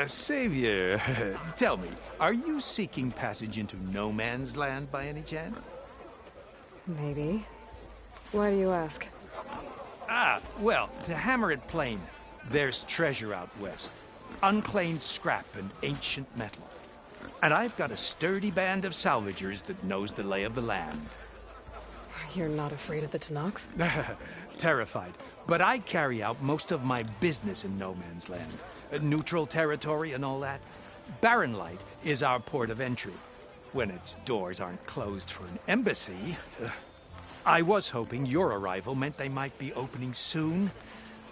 Savior, tell me, are you seeking passage into no man's land by any chance? Maybe. Why do you ask? Well, to hammer it plain, there's treasure out west. Unclaimed scrap and ancient metal. And I've got a sturdy band of salvagers that knows the lay of the land. You're not afraid of the Tenakth? Terrified. But I carry out most of my business in no man's land. Neutral territory and all that. Barren Light is our port of entry. When its doors aren't closed for an embassy. I was hoping your arrival meant they might be opening soon.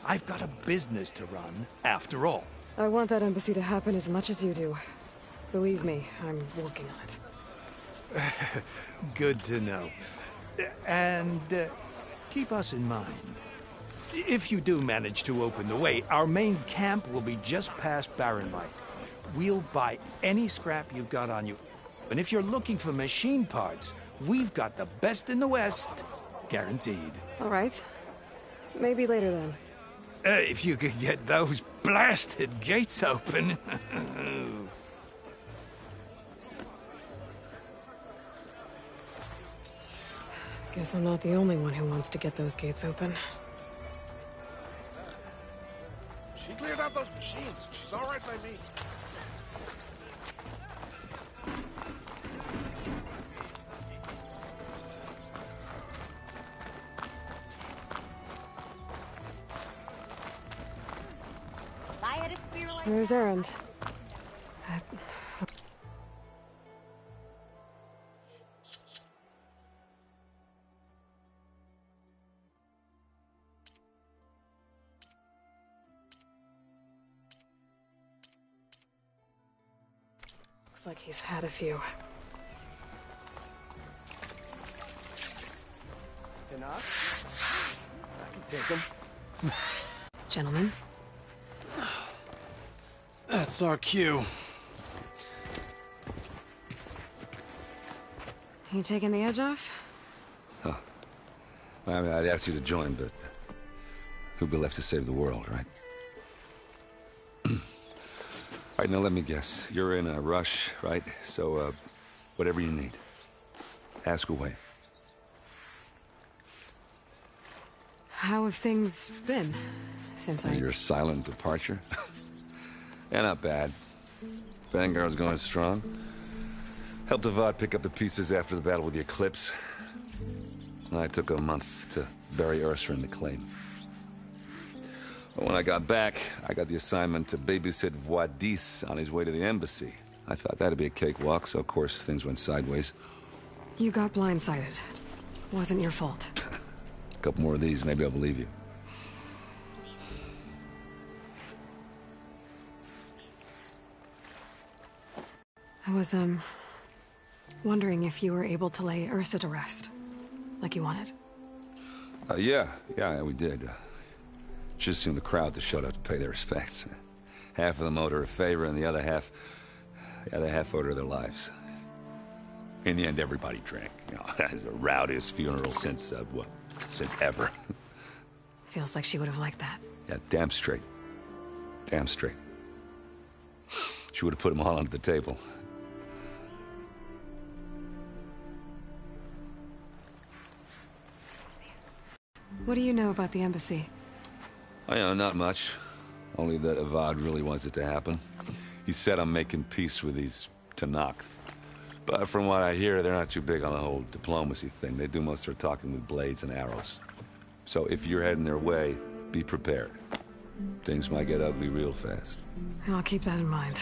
I've got a business to run, after all. I want that embassy to happen as much as you do. Believe me, I'm working on it. Good to know. And keep us in mind. If you do manage to open the way, our main camp will be just past Barren Light. We'll buy any scrap you've got on you. And if you're looking for machine parts, we've got the best in the West. Guaranteed. All right. Maybe later then. If you could get those blasted gates open. Guess I'm not the only one who wants to get those gates open. She cleared out those machines. She's all right by me. Where's Erend? Looks like he's had a few. Enough? I can take them. Gentlemen. That's our cue. You taking the edge off? Huh. I mean, I'd ask you to join, but who'd be left to save the world, right? All right, now let me guess. You're in a rush, right? So, whatever you need. Ask away. How have things been since Your silent departure? Yeah, not bad. Vanguard's going strong. Helped Avad pick up the pieces after the battle with the Eclipse. I took a month to bury Ursa in the claim. But when I got back, I got the assignment to babysit Voidis on his way to the embassy. I thought that'd be a cakewalk, so of course things went sideways. You got blindsided. Wasn't your fault. A couple more of these, maybe I'll believe you. I was, wondering if you were able to lay Ursa to rest, like you wanted. Yeah, we did. Just seen the crowd that showed up to pay their respects. Half of them owed her a favor, and the other half owed her their lives. In the end, everybody drank. You know, that's the rowdiest funeral since ever. Feels like she would have liked that. Yeah, damn straight. Damn straight. She would have put them all under the table. What do you know about the embassy? I know, not much. Only that Avad really wants it to happen. He said I'm making peace with these Tenakth. But from what I hear, they're not too big on the whole diplomacy thing. They do most of their talking with blades and arrows. So if you're heading their way, be prepared. Things might get ugly real fast. I'll keep that in mind.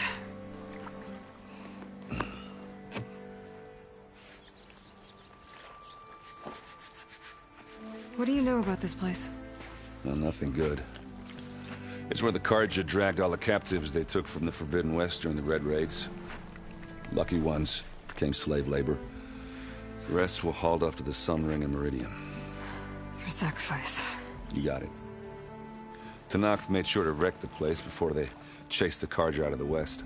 What do you know about this place? Well, nothing good. It's where the Carja dragged all the captives they took from the Forbidden West during the Red Raids. Lucky ones became slave labor. The rest were hauled off to the Sun Ring and Meridian. For sacrifice. You got it. Tenakth made sure to wreck the place before they chased the Carja out of the West.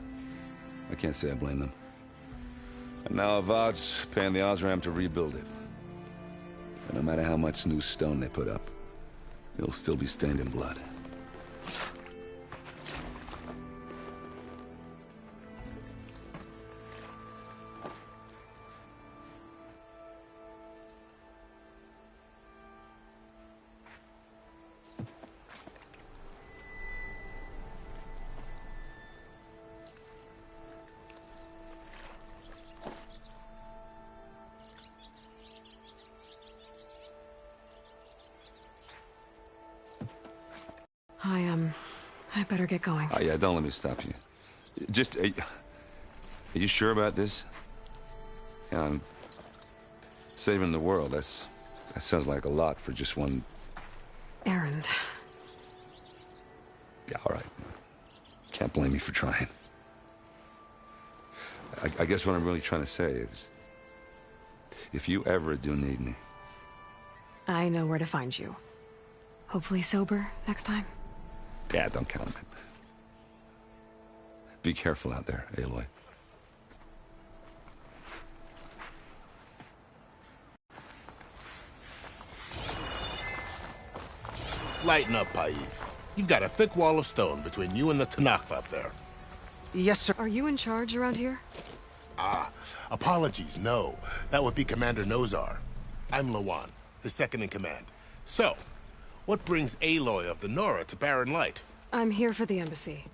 I can't say I blame them. And now Avad's paying the Osram to rebuild it. And no matter how much new stone they put up, it'll still be stained in blood. I better get going. Oh, yeah, don't let me stop you. Just, are you sure about this? Yeah, I'm saving the world. That sounds like a lot for just one... Errand. Yeah, all right. Can't blame me for trying. I guess what I'm really trying to say is, if you ever do need me... I know where to find you. Hopefully sober next time. Yeah, don't count on it. Be careful out there, Aloy. Lighten up, Paif. You've got a thick wall of stone between you and the Tanakh up there. Yes, sir. Are you in charge around here? Apologies, no. That would be Commander Nozar. I'm Lawan, his second in command. So, what brings Aloy of the Nora to Barren Light? I'm here for the embassy.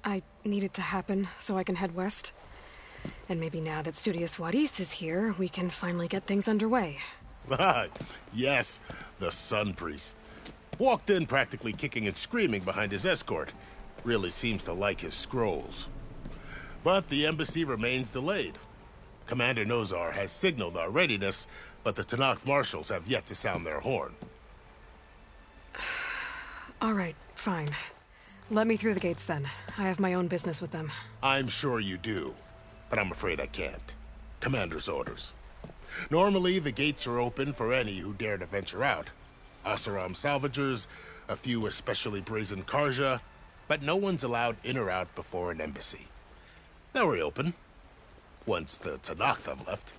I need it to happen so I can head west. And maybe now that Studious Wadis is here, we can finally get things underway. Yes, the Sun Priest. Walked in practically kicking and screaming behind his escort. Really seems to like his scrolls. But the embassy remains delayed. Commander Nozar has signaled our readiness, but the Tanakh marshals have yet to sound their horn. All right, fine. Let me through the gates then. I have my own business with them. I'm sure you do, but I'm afraid I can't. Commander's orders. Normally, the gates are open for any who dare to venture out. Asaram salvagers, a few especially brazen Karja, but no one's allowed in or out before an embassy. They'll reopen, once the Tanakh have left.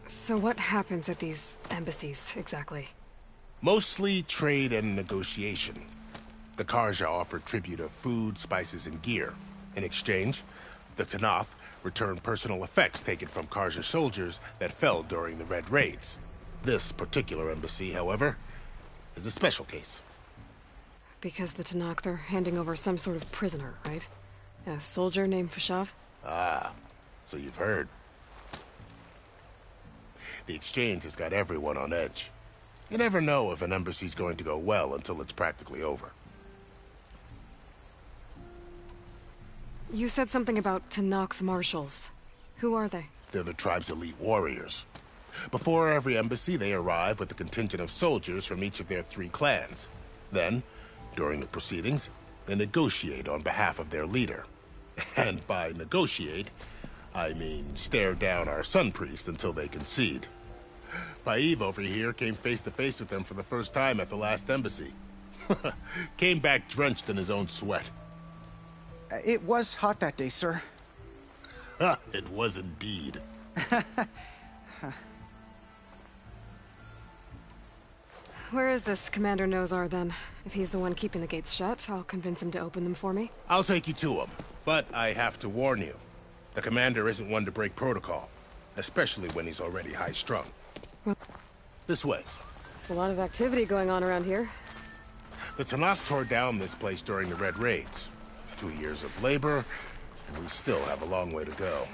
So what happens at these embassies, exactly? Mostly trade and negotiation. The Karja offer tribute of food, spices, and gear. In exchange, the Tanakh return personal effects taken from Karja soldiers that fell during the Red Raids. This particular embassy, however, is a special case. Because the Tanakh, they're handing over some sort of prisoner, right? A soldier named Fashav? Ah, so you've heard. The exchange has got everyone on edge. You never know if an embassy's going to go well until it's practically over. You said something about Tanakh marshals. Who are they? They're the tribe's elite warriors. Before every embassy, they arrive with a contingent of soldiers from each of their 3 clans. Then, during the proceedings, they negotiate on behalf of their leader. And by negotiate, I mean stare down our Sun Priest until they concede. Paif over here came face to face with them for the first time at the last embassy. Came back drenched in his own sweat. It was hot that day, sir. It was indeed. Where is this Commander Nozar, then? If he's the one keeping the gates shut, I'll convince him to open them for me. I'll take you to him, but I have to warn you. The commander isn't one to break protocol, especially when he's already high-strung. This way. There's a lot of activity going on around here. The Tanakh tore down this place during the Red Raids. 2 years of labor, and we still have a long way to go.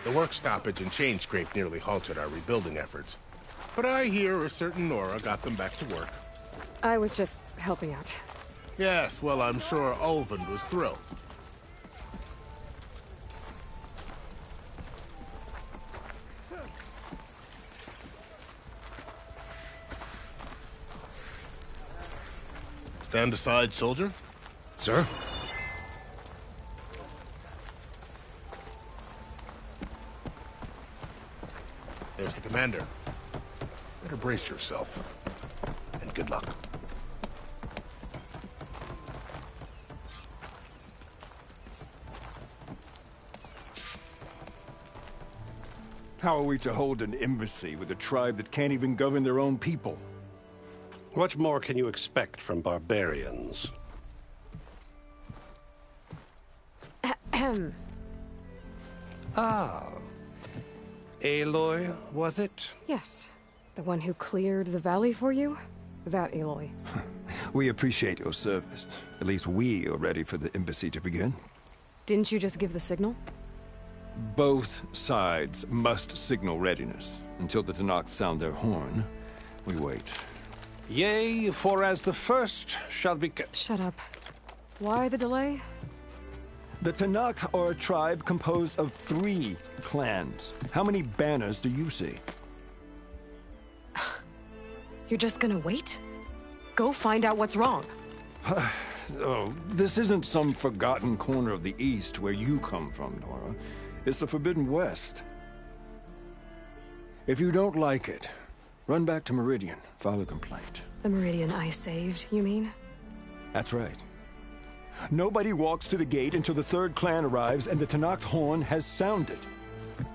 The work stoppage and chain scrape nearly halted our rebuilding efforts. But I hear a certain Nora got them back to work. I was just helping out. Yes, well, I'm sure Ulvin was thrilled. Stand aside, soldier. Sir? There's the commander. Better brace yourself. And good luck. How are we to hold an embassy with a tribe that can't even govern their own people? What more can you expect from barbarians? Ah. Aloy, was it? Yes. The one who cleared the valley for you? That Aloy. We appreciate your service. At least we are ready for the embassy to begin. Didn't you just give the signal? Both sides must signal readiness. Until the Tanakh sound their horn, we wait. Yea, for as the first shall be... Shut up. Why the delay? The Tanakh are a tribe composed of 3 clans. How many banners do you see? You're just gonna wait? Go find out what's wrong. Oh, this isn't some forgotten corner of the East where you come from, Nora. It's the Forbidden West. If you don't like it, run back to Meridian, file a complaint. The Meridian I saved, you mean? That's right. Nobody walks to the gate until the 3rd clan arrives and the Tanakh horn has sounded.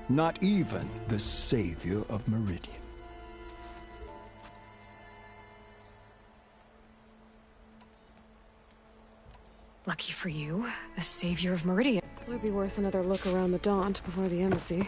Not even the savior of Meridian. Lucky for you, the savior of Meridian. Might be worth another look around the Daunt before the embassy.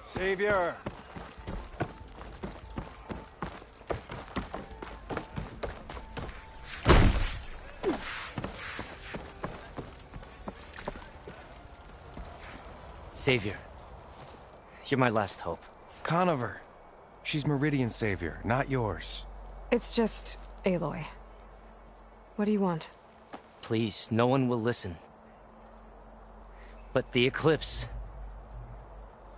Savior! Savior, you're my last hope. Conover. She's Meridian's savior, not yours. It's just Aloy. What do you want? Please, no one will listen. But the Eclipse...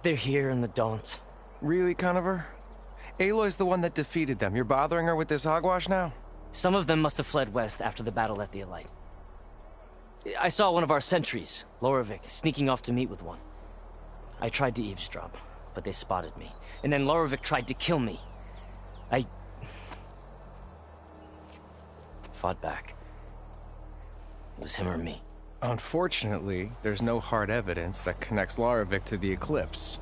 they're here in the Daunt. Really, Conover? Aloy's the one that defeated them. You're bothering her with this hogwash now? Some of them must have fled west after the battle at the Elite. I saw one of our sentries, Lorovik, sneaking off to meet with one. I tried to eavesdrop, but they spotted me. And then Lorovik tried to kill me. I... fought back. It was him or me. Unfortunately, there's no hard evidence that connects Larovik to the Eclipse.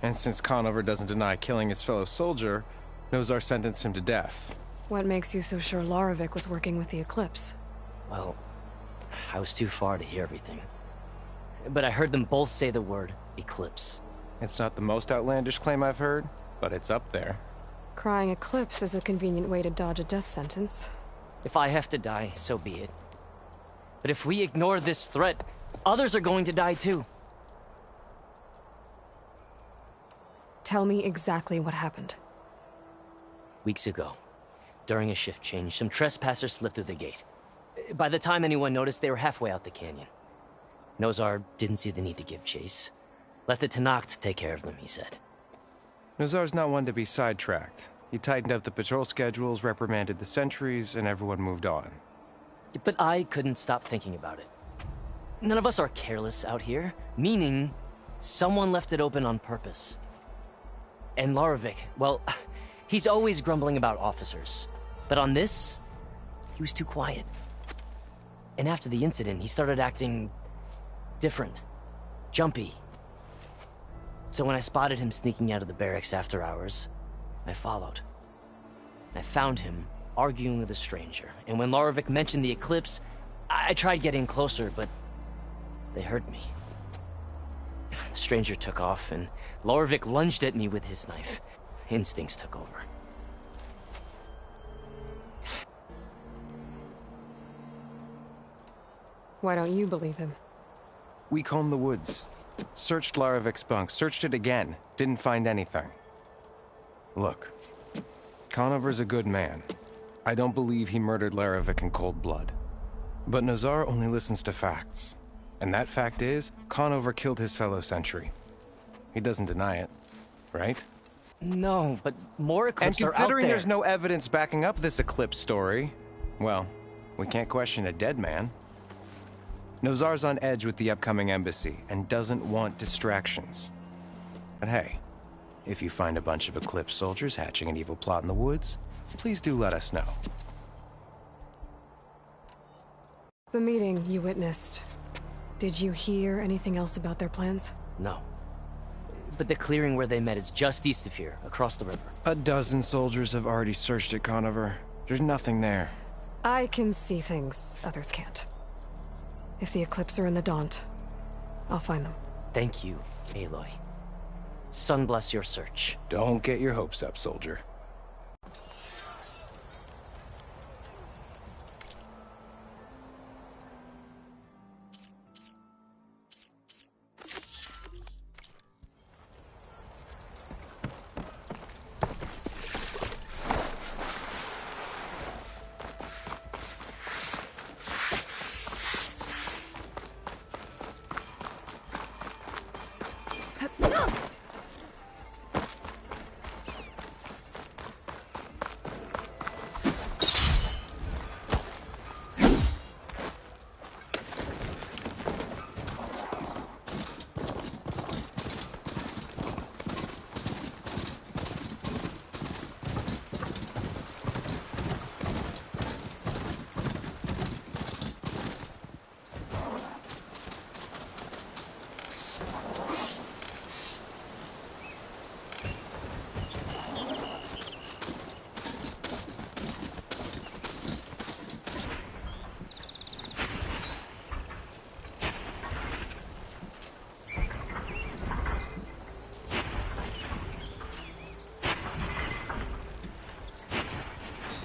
And since Conover doesn't deny killing his fellow soldier, Nozar sentenced him to death. What makes you so sure Larovik was working with the Eclipse? Well, I was too far to hear everything. But I heard them both say the word Eclipse. It's not the most outlandish claim I've heard, but it's up there. Crying Eclipse is a convenient way to dodge a death sentence. If I have to die, so be it. But if we ignore this threat, others are going to die too. Tell me exactly what happened. Weeks ago, during a shift change, some trespassers slipped through the gate. By the time anyone noticed, they were halfway out the canyon. Nozar didn't see the need to give chase. Let the Tanakh take care of them, he said. Nozar's not one to be sidetracked. He tightened up the patrol schedules, reprimanded the sentries, and everyone moved on. But I couldn't stop thinking about it. None of us are careless out here, meaning someone left it open on purpose. And Larovik, well, he's always grumbling about officers. But on this, he was too quiet. And after the incident, he started acting different, jumpy. So when I spotted him sneaking out of the barracks after hours, I followed. I found him arguing with a stranger, and when Larovik mentioned the Eclipse, I tried getting closer, but they heard me. The stranger took off, and Larovik lunged at me with his knife. Instincts took over. Why don't you believe him? We combed the woods. Searched Larovik's bunk, searched it again. Didn't find anything. Look, Conover's a good man. I don't believe he murdered Larovik in cold blood. But Nozar only listens to facts. And that fact is, Conover killed his fellow sentry. He doesn't deny it, right? No, but more Eclipse are out there. And considering there's no evidence backing up this Eclipse story, well, we can't question a dead man. Nozar's on edge with the upcoming embassy and doesn't want distractions. But hey, If you find a bunch of Eclipse soldiers hatching an evil plot in the woods, please do let us know. The meeting you witnessed. Did you hear anything else about their plans? No. But the clearing where they met is just east of here, across the river. A dozen soldiers have already searched it, Conover. There's nothing there. I can see things others can't. If the Eclipse are in the Daunt, I'll find them. Thank you, Aloy. Sun bless your search. Don't get your hopes up, soldier.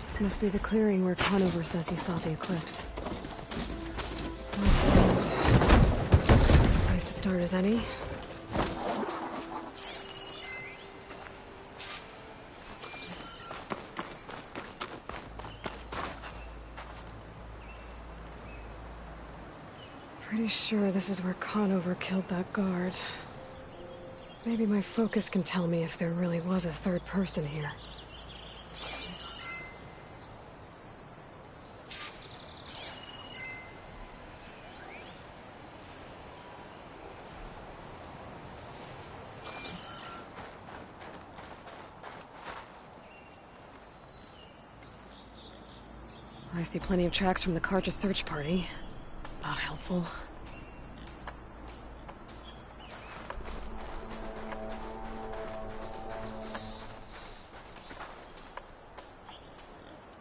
This must be the clearing where Conover says he saw the eclipse. Well, it stands. It's a good place to start as any. Pretty sure this is where Conover killed that guard. Maybe my focus can tell me if there really was a third person here. I see plenty of tracks from the Karja search party. Not helpful.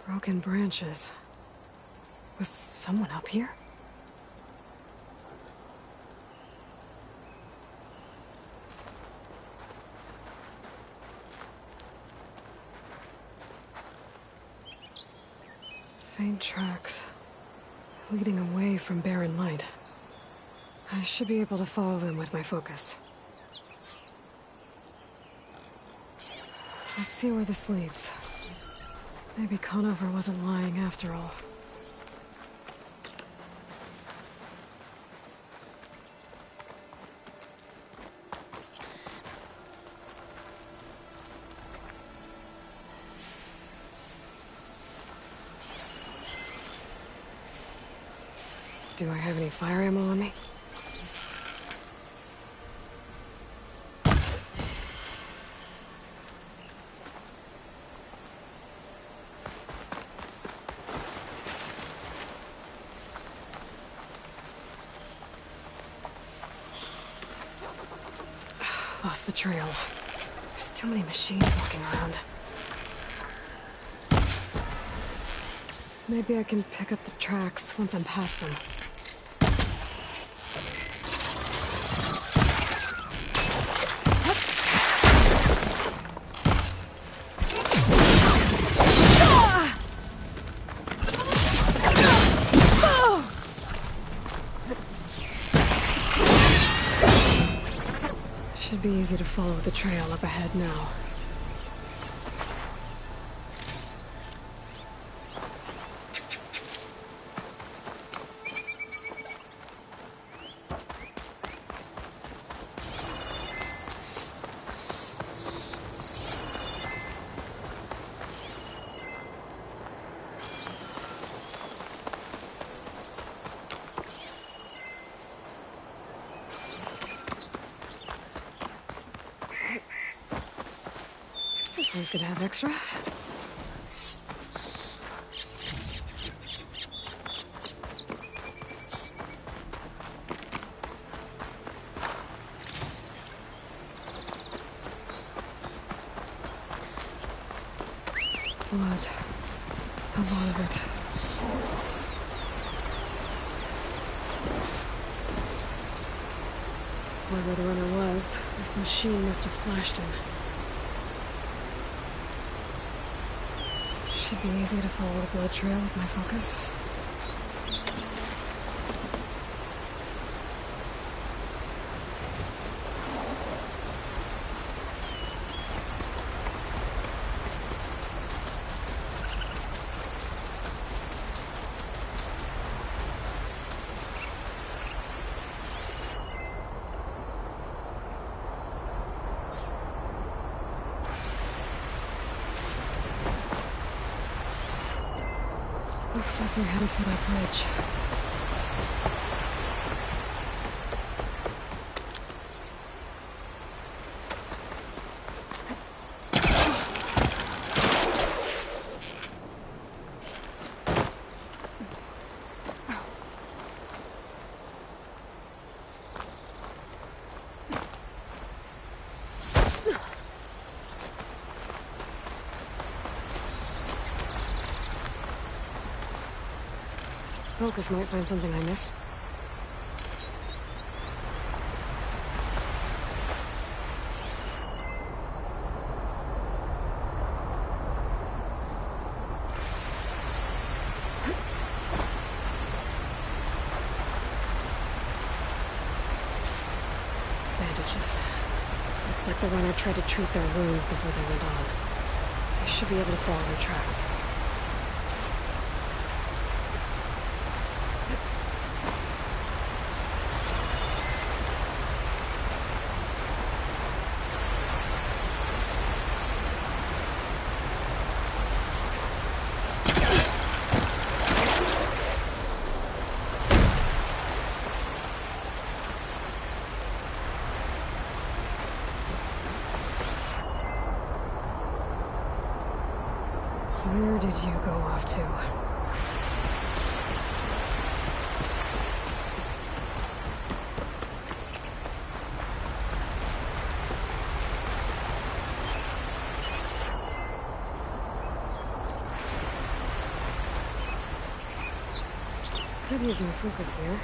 Broken branches. Was someone up here? Faint tracks, leading away from barren light. I should be able to follow them with my focus. Let's see where this leads. Maybe Conover wasn't lying after all. Do I have any fire ammo on me? Lost the trail. There's too many machines walking around. Maybe I can pick up the tracks once I'm past them. Should be easy to follow the trail up ahead now. Always good to have extra. Blood. A lot of it. Wherever the runner was, this machine must have slashed him. Should be easy to follow the blood trail with my focus. Looks like we're headed for that bridge. Focus might find something I missed. Bandages. Looks like the runner tried to treat their wounds before they went on. I should be able to follow their tracks. Where did you go off to? Could use more focus here.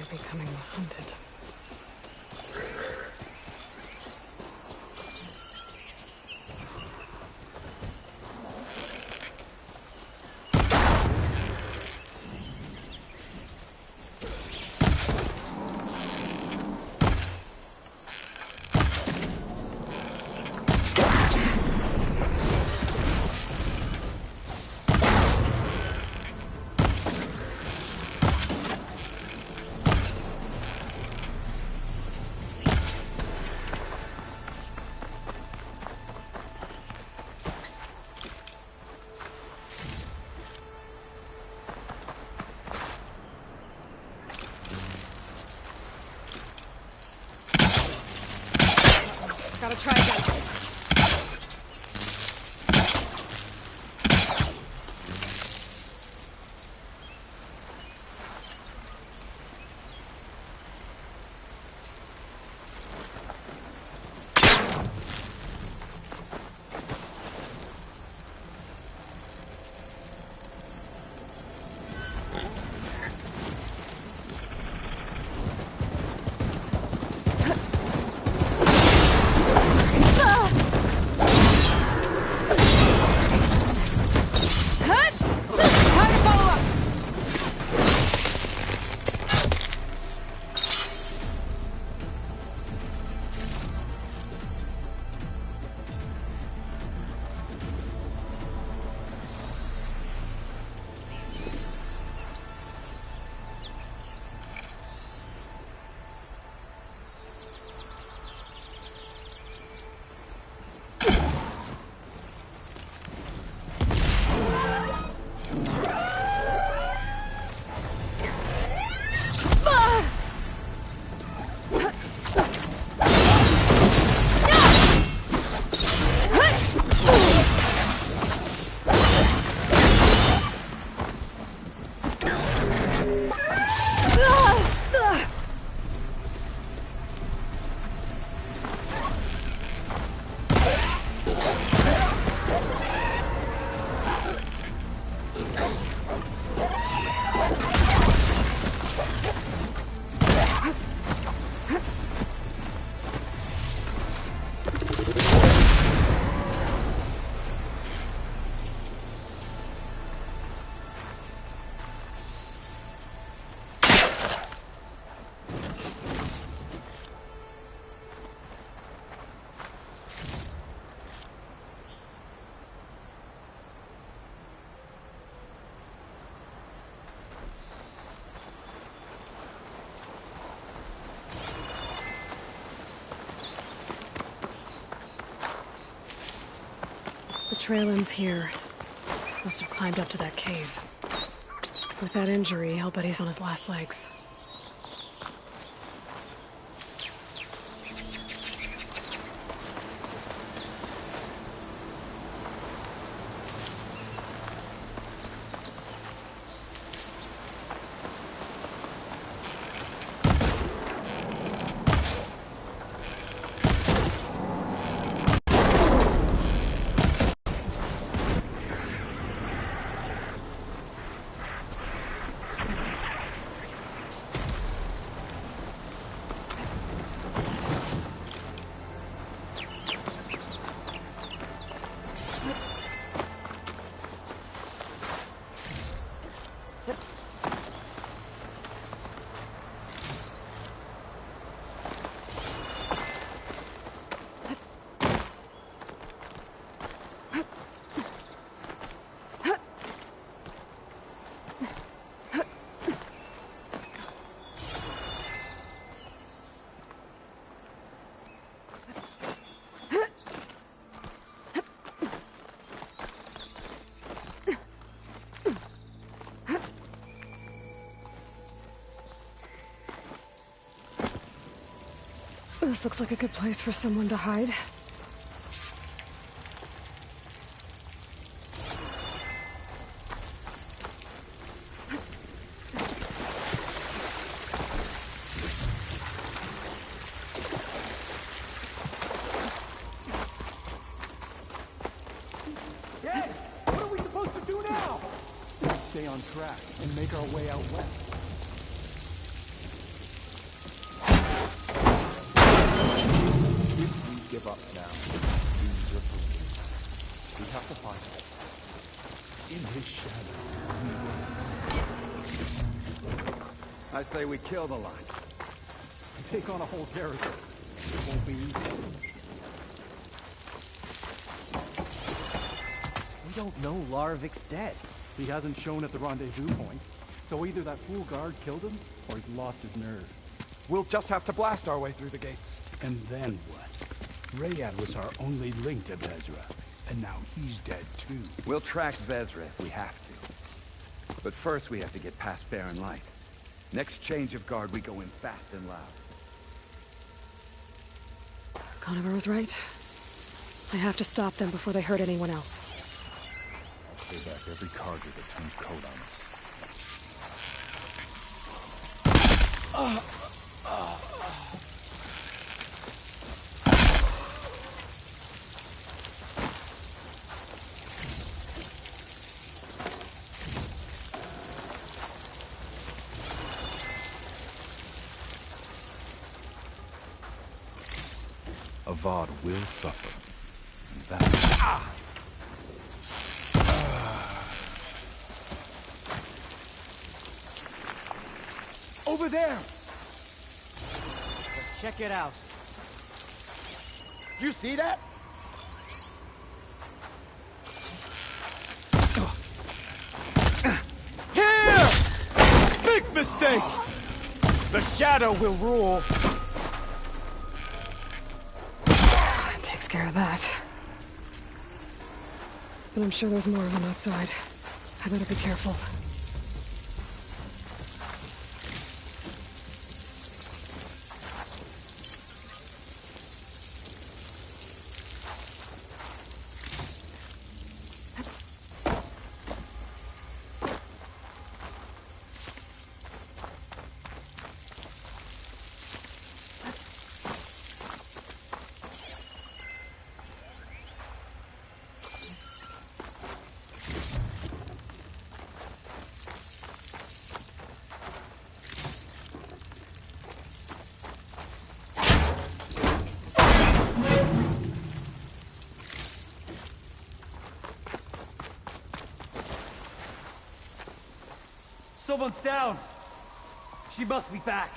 Becoming hunted. The trail ends here. Must have climbed up to that cave. With that injury, I'll bet he's on his last legs. This looks like a good place for someone to hide. Dad, what are we supposed to do now? Stay on track and make our way out west. Give up now. These are fools. We have to find him. In his shadow, we will. I say we kill the line. Take on a whole territory. It won't be easy. We don't know Larovik's dead. He hasn't shown at the rendezvous point, so either that fool guard killed him, or he's lost his nerve. We'll just have to blast our way through the gates. And then what? Rayad was our only link to Vezra, and now he's dead too. We'll track Vezra if we have to. But first we have to get past Barren Light. Next change of guard, we go in fast and loud. Conover was right. I have to stop them before they hurt anyone else. I'll pay back every cargo that turns coat on us. Avad will suffer. And that... Over there! Let's check it out. You see that? Here! Big mistake! The shadow will rule. Takes care of that. But I'm sure there's more of them outside. I better be careful. Someone's down. She must be back.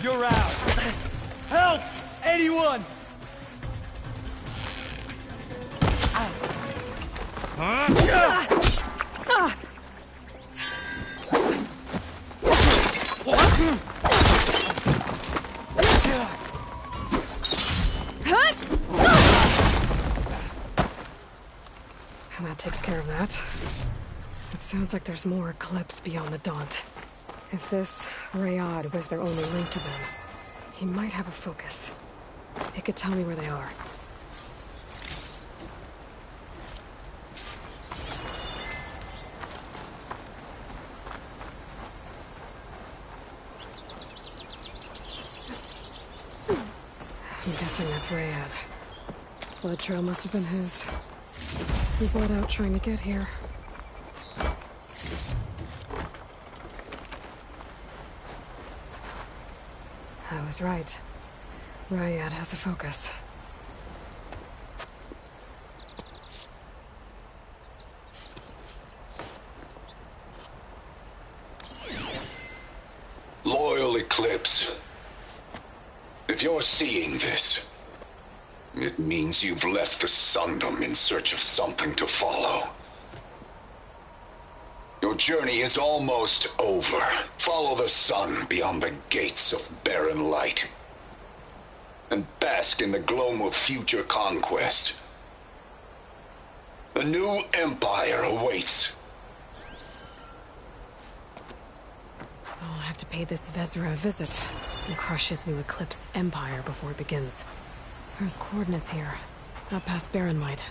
You're out. Help! Anyone! And that takes care of that. It sounds like there's more Eclipse beyond the Daunt. If this Rayad was their only link to them, he might have a focus. It could tell me where they are. I'm guessing that's Rayad. Blood trail must have been his. He bled out trying to get here. I was right. Rayad has a focus. Loyal Eclipse. If you're seeing this, it means you've left the Sundom in search of something to follow. Your journey is almost over. Follow the sun beyond the gates of barren light, and bask in the gloam of future conquest. A new empire awaits. I'll have to pay this Vezra a visit and crush his new Eclipse empire before it begins. There's coordinates here, not past Barrenlight.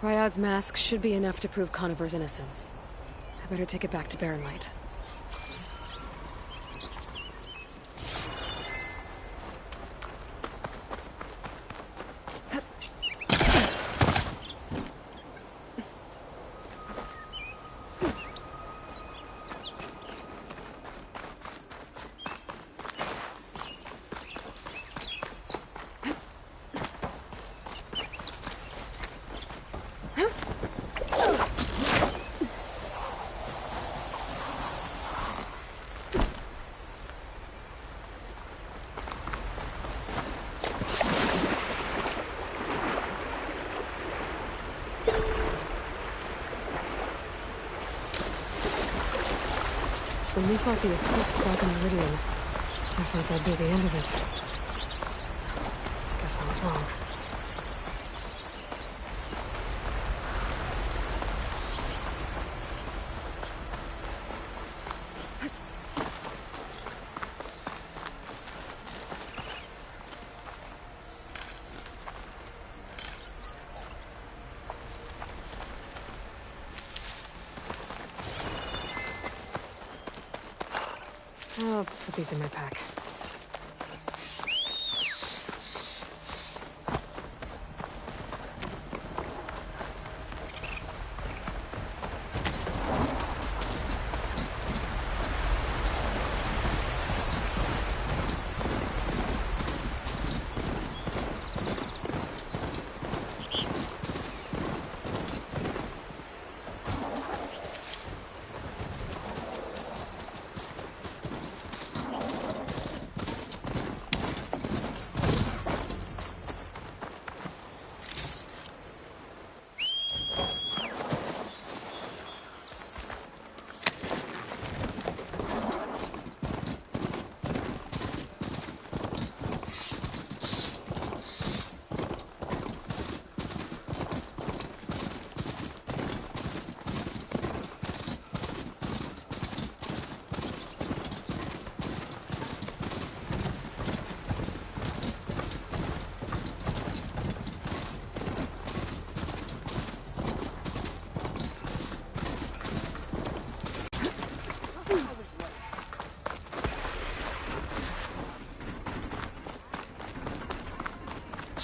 Ryad's mask should be enough to prove Conover's innocence. I better take it back to Barrenlight. When we fought the Eclipse back in Meridian, I thought that'd be the end of it. Guess I was wrong. I'll put these in my pack.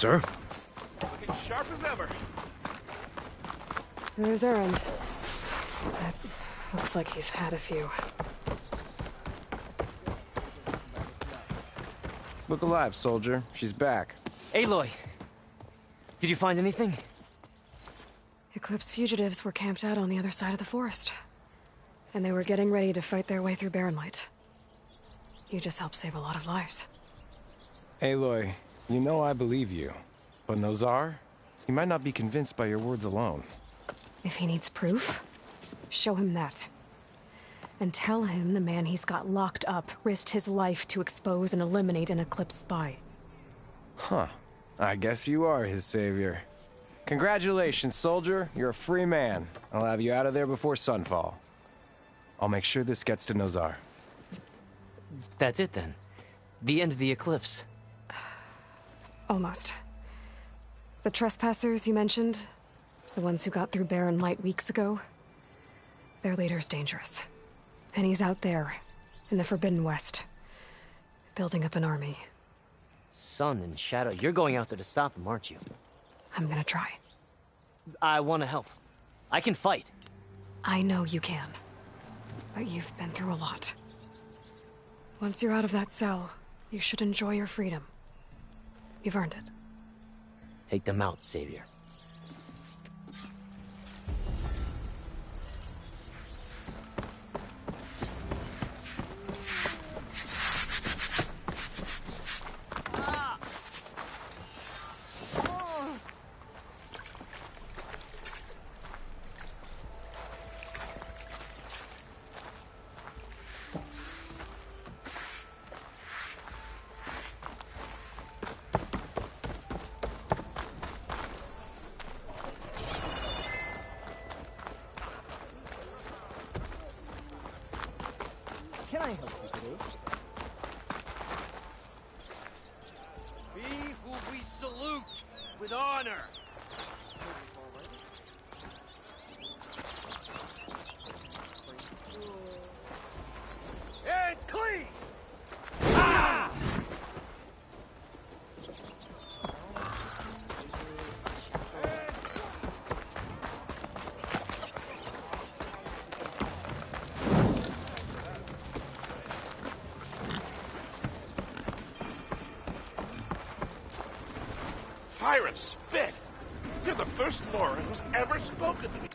Sir? sharp as ever. There's Errand. That looks like he's had a few. Look alive, soldier. She's back. Aloy! Did you find anything? Eclipse fugitives were camped out on the other side of the forest. And they were getting ready to fight their way through Barren Light. You just helped save a lot of lives. Aloy, you know I believe you. But Nozar? He might not be convinced by your words alone. If he needs proof, show him that. And tell him the man he's got locked up risked his life to expose and eliminate an Eclipse spy. Huh. I guess you are his savior. Congratulations, soldier. You're a free man. I'll have you out of there before sunfall. I'll make sure this gets to Nozar. That's it then. The end of the Eclipse. Almost. The trespassers you mentioned, the ones who got through Barren Light weeks ago, their leader's dangerous. And he's out there, in the Forbidden West, building up an army. Sun and Shadow, you're going out there to stop him, aren't you? I'm gonna try. I want to help. I can fight. I know you can. But you've been through a lot. Once you're out of that cell, you should enjoy your freedom. You've earned it. Take them out, Savior. Can I help you today? Be who we salute with honor. And clean! Ah! Fire and spit! You're the first Laura who's ever spoken to me.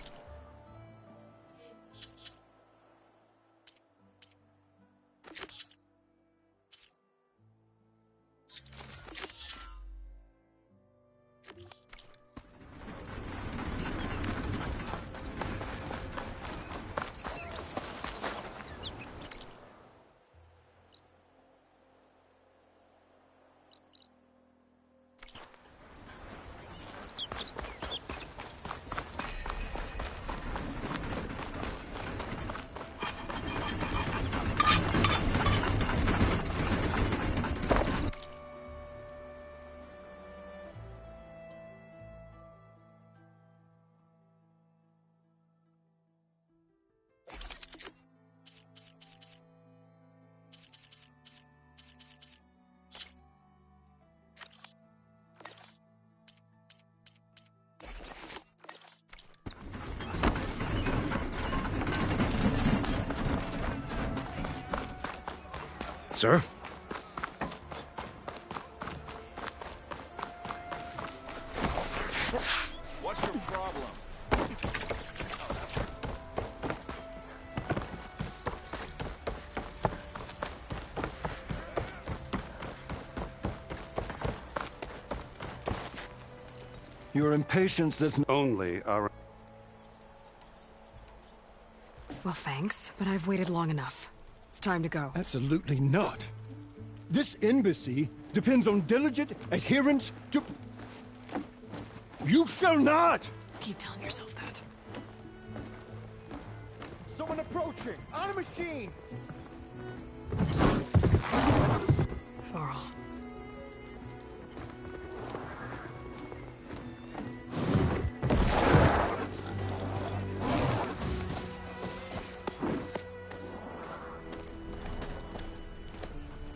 Sir? What's your problem? Your impatience is only our... Well, thanks, but I've waited long enough. It's time to go. Absolutely not. This embassy depends on diligent adherence to... You shall not! Keep telling yourself that. Someone approaching! On a machine! Varl.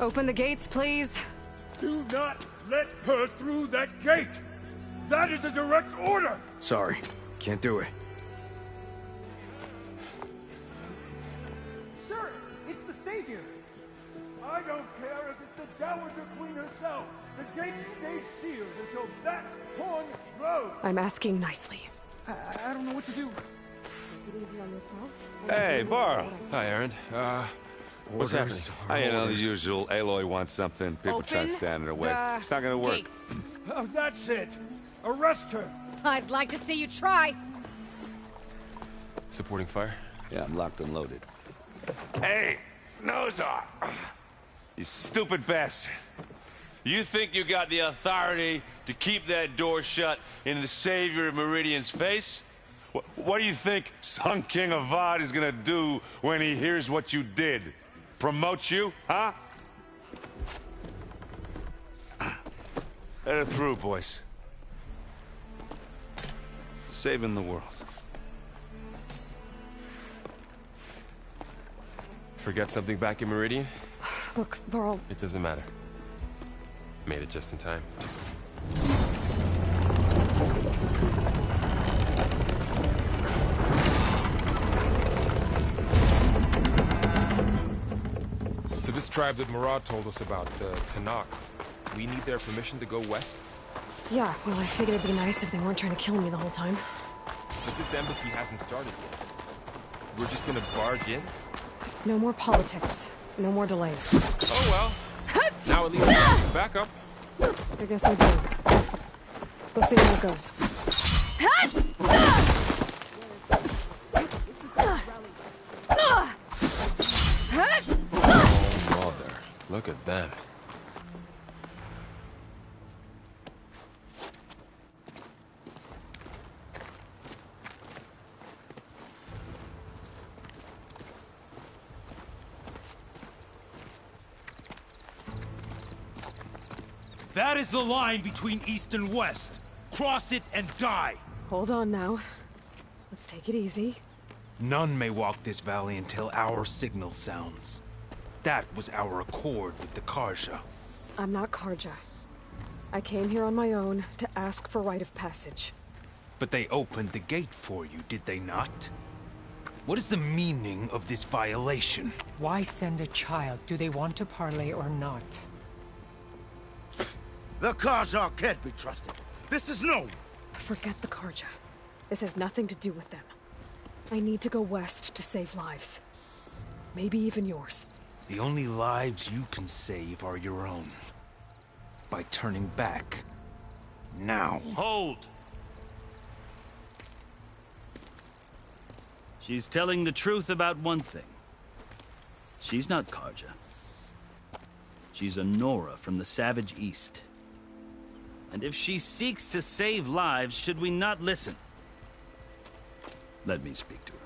Open the gates, please. Do not let her through that gate! That is a direct order! Sorry, can't do it. Sir, it's the Savior! I don't care if it's the Dowager Queen herself. The gate stays sealed until that torn grows. I'm asking nicely. I don't know what to do. Take it easy on yourself. Hey, Varl. Hi, Aaron. What's happening? You know, the usual. Aloy wants something. People try to stand in her way. It's not gonna work. Gates. Oh, that's it. Arrest her. I'd like to see you try. Supporting fire? Yeah, I'm locked and loaded. Hey, Nozar! You stupid bastard. You think you got the authority to keep that door shut in the Savior of Meridian's face? What do you think Sun King Avad is gonna do when he hears what you did? Promote you, huh? Let it through, boys. Saving the world. Forget something back in Meridian? Look, Varl. It doesn't matter. Made it just in time. So this tribe that Murad told us about, the Tanakh, we need their permission to go west? Yeah, well, I figured it'd be nice if they weren't trying to kill me the whole time. But this embassy hasn't started yet. We're just gonna barge in? Just no more politics. No more delays. Oh well. Now at least we have backup. I guess I do. We'll see how it goes. Oh, mother. Look at them. That is the line between East and West. Cross it and die. Hold on now. Let's take it easy. None may walk this valley until our signal sounds. That was our accord with the Karja. I'm not Karja. I came here on my own to ask for rite of passage. But they opened the gate for you, did they not? What is the meaning of this violation? Why send a child? Do they want to parley or not? The Karja can't be trusted. This is known. Forget the Karja. This has nothing to do with them. I need to go west to save lives. Maybe even yours. The only lives you can save are your own. By turning back. Now. Hold! She's telling the truth about one thing. She's not Karja. She's a Nora from the Savage East. And if she seeks to save lives, should we not listen? Let me speak to her.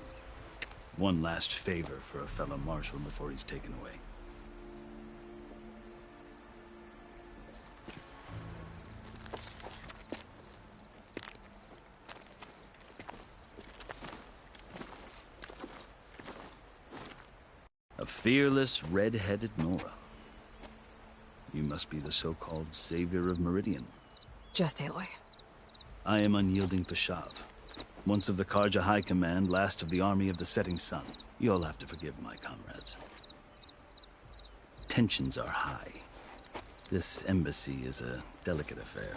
One last favor for a fellow marshal before he's taken away. A fearless, red-headed Nora. You must be the so-called Savior of Meridian. Just Aloy. I am unyielding Fashav. Once of the Karja High Command, last of the army of the setting sun. You'll have to forgive my comrades. Tensions are high. This embassy is a delicate affair.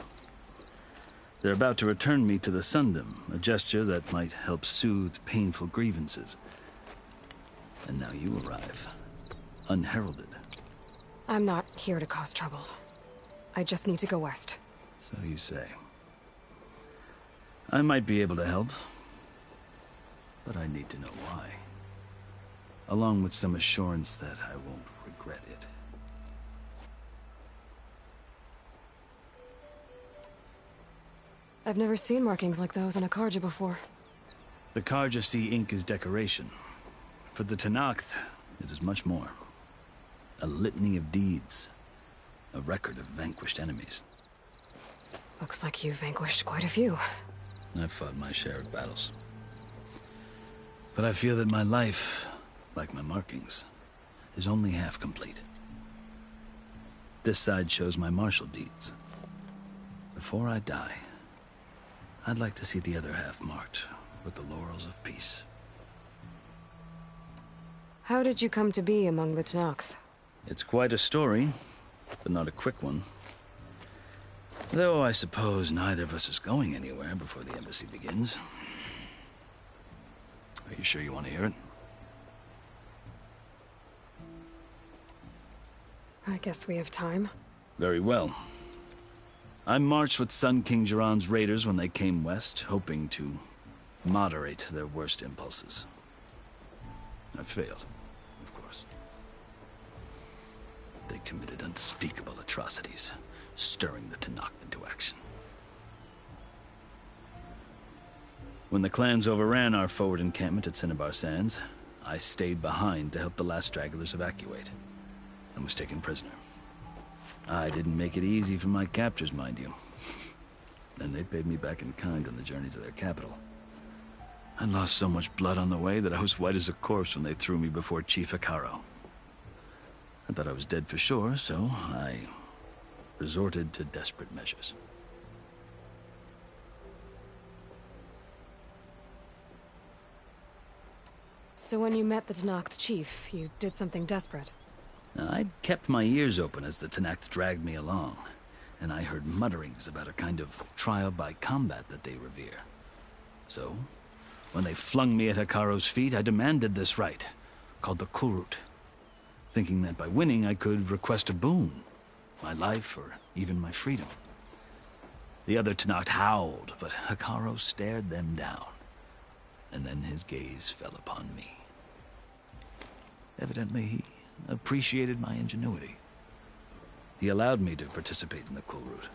They're about to return me to the Sundom, a gesture that might help soothe painful grievances. And now you arrive, unheralded. I'm not here to cause trouble. I just need to go west. So you say. I might be able to help, but I need to know why. Along with some assurance that I won't regret it. I've never seen markings like those on a Karja before. The Karja see ink as decoration. For the Tanakh, it is much more. A litany of deeds. A record of vanquished enemies. Looks like you've vanquished quite a few. I've fought my share of battles. But I feel that my life, like my markings, is only half complete. This side shows my martial deeds. Before I die, I'd like to see the other half marked with the laurels of peace. How did you come to be among the Tenakth? It's quite a story, but not a quick one. Though I suppose neither of us is going anywhere before the embassy begins. Are you sure you want to hear it? I guess we have time. Very well. I marched with Sun King Jiran's raiders when they came west, hoping to moderate their worst impulses. I failed, of course. They committed unspeakable atrocities, stirring the Tenakth into action. When the clans overran our forward encampment at Cinnabar Sands, I stayed behind to help the last stragglers evacuate, and was taken prisoner. I didn't make it easy for my captors, mind you. And they paid me back in kind on the journey to their capital. I lost so much blood on the way that I was white as a corpse when they threw me before Chief Hekaro. I thought I was dead for sure, so I resorted to desperate measures. So when you met the Tenakth chief, you did something desperate? I'd kept my ears open as the Tenakth dragged me along, and I heard mutterings about a kind of trial by combat that they revere. So, when they flung me at Hekaro's feet, I demanded this right, called the Kulrut, thinking that by winning I could request a boon, my life or even my freedom. The other Tenakth howled, but Hekaro stared them down, and then his gaze fell upon me. Evidently, he appreciated my ingenuity. He allowed me to participate in the Kulrut.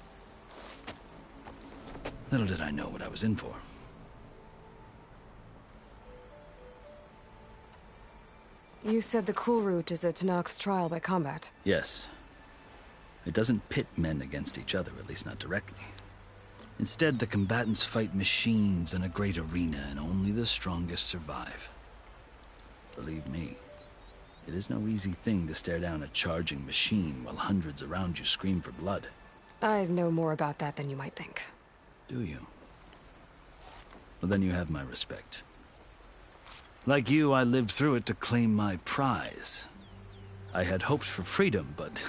Little did I know what I was in for. You said the Kulrut is a Tenakth's trial by combat. Yes. It doesn't pit men against each other, at least not directly. Instead, the combatants fight machines in a great arena, and only the strongest survive. Believe me, it is no easy thing to stare down a charging machine while hundreds around you scream for blood. I know more about that than you might think. Do you? Well, then you have my respect. Like you, I lived through it to claim my prize. I had hoped for freedom, but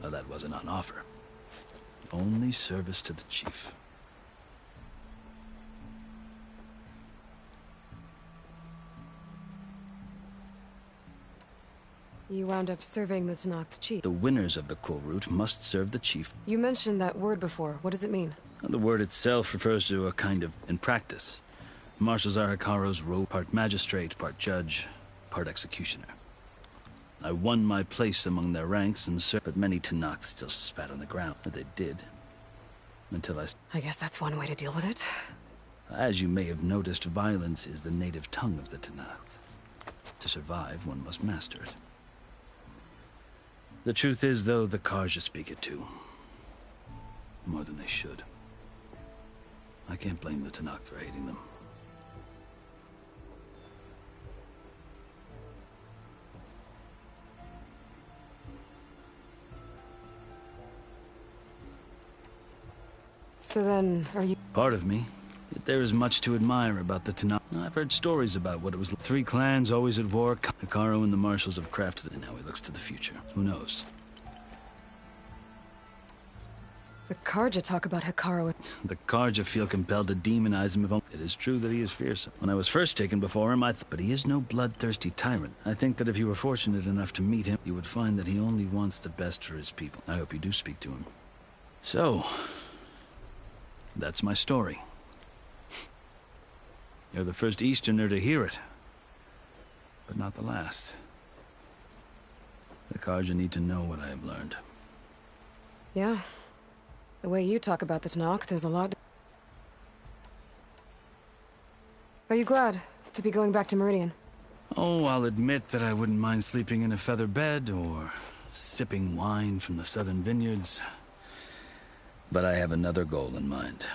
well, that wasn't on offer. Only service to the chief. You wound up serving the Tenakth chief. The winners of the Kulrut must serve the chief. You mentioned that word before. What does it mean? The word itself refers to a kind of, in practice, Marshals are Hekaro's role, part magistrate, part judge, part executioner. I won my place among their ranks and served, but many Tenakth still spat on the ground. But they did. Until I guess that's one way to deal with it. As you may have noticed, violence is the native tongue of the Tenakth. To survive, one must master it. The truth is, though, the Karja speak it too. More than they should. I can't blame the Tenakth for hating them. So then, are you... Part of me. Yet there is much to admire about the Tenakth. I've heard stories about what it was like. 3 clans always at war. Hekaro and the Marshals have crafted it, and now he looks to the future. Who knows? The Karja talk about Hekaro. The Karja feel compelled to demonize him if only... It is true that he is fearsome. When I was first taken before him, but he is no bloodthirsty tyrant. I think that if you were fortunate enough to meet him, you would find that he only wants the best for his people. I hope you do speak to him. So... that's my story. You're the first Easterner to hear it, but not the last. The Karja need to know what I have learned. Yeah. The way you talk about the Tenakth, there's a lot... Are you glad to be going back to Meridian? Oh, I'll admit that I wouldn't mind sleeping in a feather bed or sipping wine from the southern vineyards. But I have another goal in mind.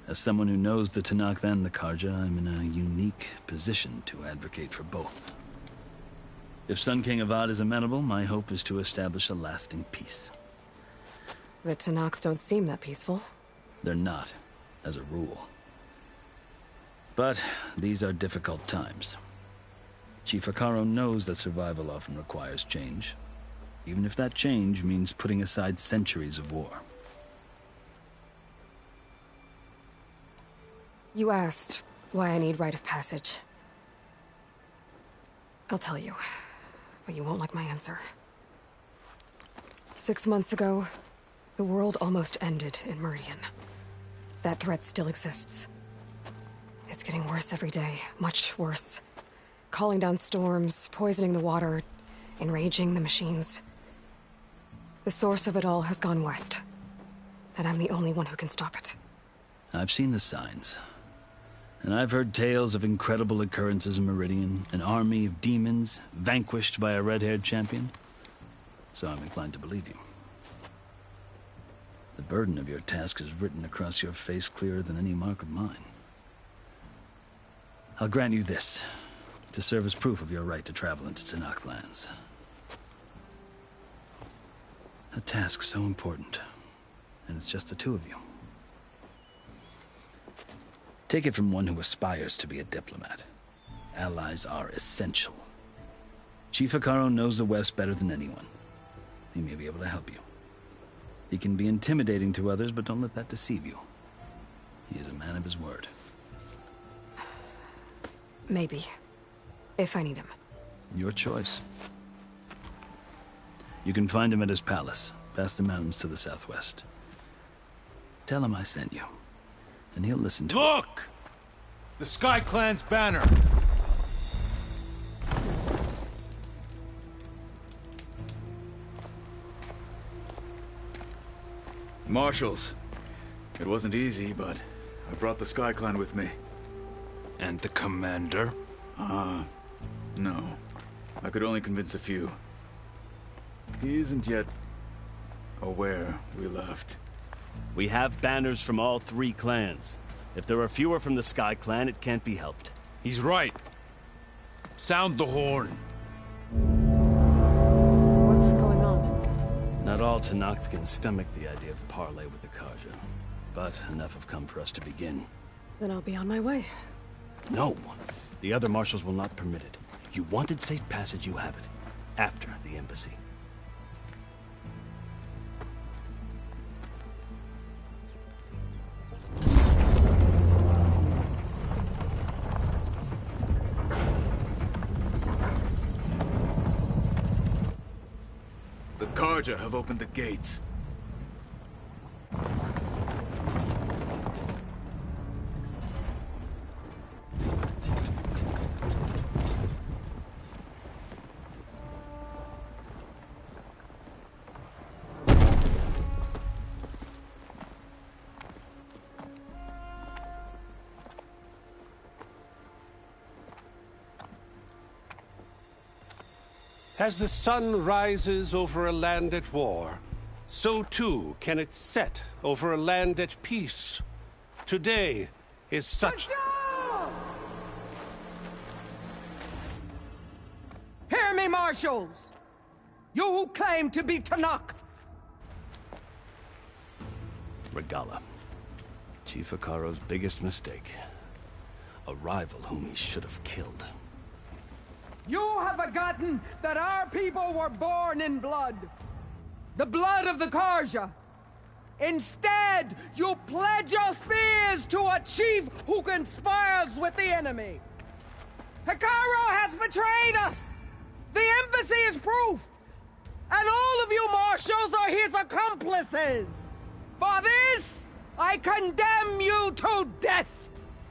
As someone who knows the Tenakth and the Karja, I'm in a unique position to advocate for both. If Sun King Avad is amenable, my hope is to establish a lasting peace. The Tenakth don't seem that peaceful. They're not, as a rule. But these are difficult times. Chief Akaro knows that survival often requires change, even if that change means putting aside centuries of war. You asked why I need rite of passage. I'll tell you, but you won't like my answer. 6 months ago, the world almost ended in Meridian. That threat still exists. It's getting worse every day, much worse. Calling down storms, poisoning the water, enraging the machines. The source of it all has gone west, and I'm the only one who can stop it. I've seen the signs. And I've heard tales of incredible occurrences in Meridian, an army of demons vanquished by a red-haired champion. So I'm inclined to believe you. The burden of your task is written across your face clearer than any mark of mine. I'll grant you this, to serve as proof of your right to travel into Tenakth lands. A task so important, and it's just the two of you. Take it from one who aspires to be a diplomat. Allies are essential. Chief Akaro knows the West better than anyone. He may be able to help you. He can be intimidating to others, but don't let that deceive you. He is a man of his word. Maybe. If I need him. Your choice. You can find him at his palace, past the mountains to the southwest. Tell him I sent you, and he'll listen to Look! The Sky Clan's banner! Marshals. It wasn't easy, but I brought the Sky Clan with me. And the commander? No. I could only convince a few. He isn't yet aware we left. We have banners from all 3 clans. If there are fewer from the Sky Clan, it can't be helped. He's right. Sound the horn. What's going on? Not all Tenakth can stomach the idea of parley with the Karja, but enough have come for us to begin. Then I'll be on my way. No! The other marshals will not permit it. You wanted safe passage, you have it. After the embassy. The Karja have opened the gates. As the sun rises over a land at war, so too can it set over a land at peace. Today is such... Hear me, marshals! You who claim to be Tenakth! Regala. Chief Akaro's biggest mistake. A rival whom he should have killed. You have forgotten that our people were born in blood. The blood of the Karja. Instead, you pledge your spears to a chief who conspires with the enemy. Akaro has betrayed us! The embassy is proof! And all of you marshals are his accomplices! For this, I condemn you to death!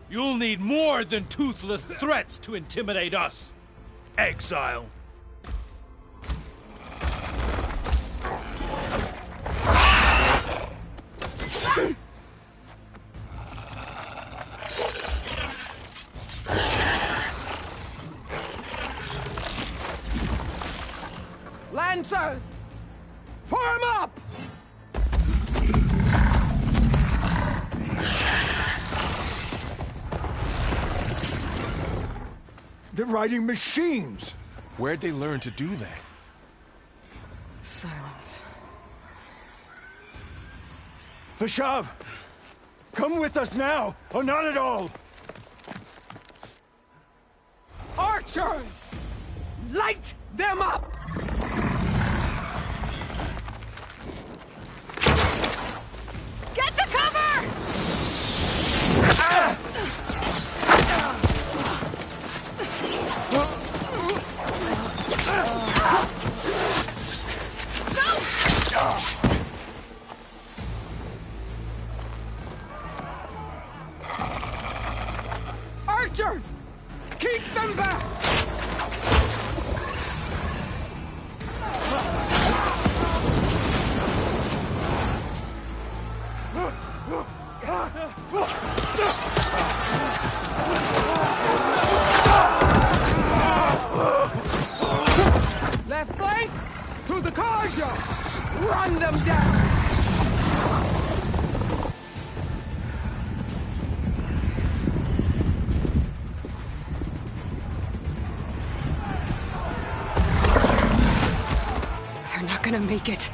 You'll need more than toothless threats to intimidate us! Exile! Lancers! Form up! They're riding machines! Where'd they learn to do that? Silence. Vashav! Come with us now, or not at all! Archers! Light them up! Get to cover! Archers! Keep them back! Left flank! To the Karja! Run them down! They're not gonna make it.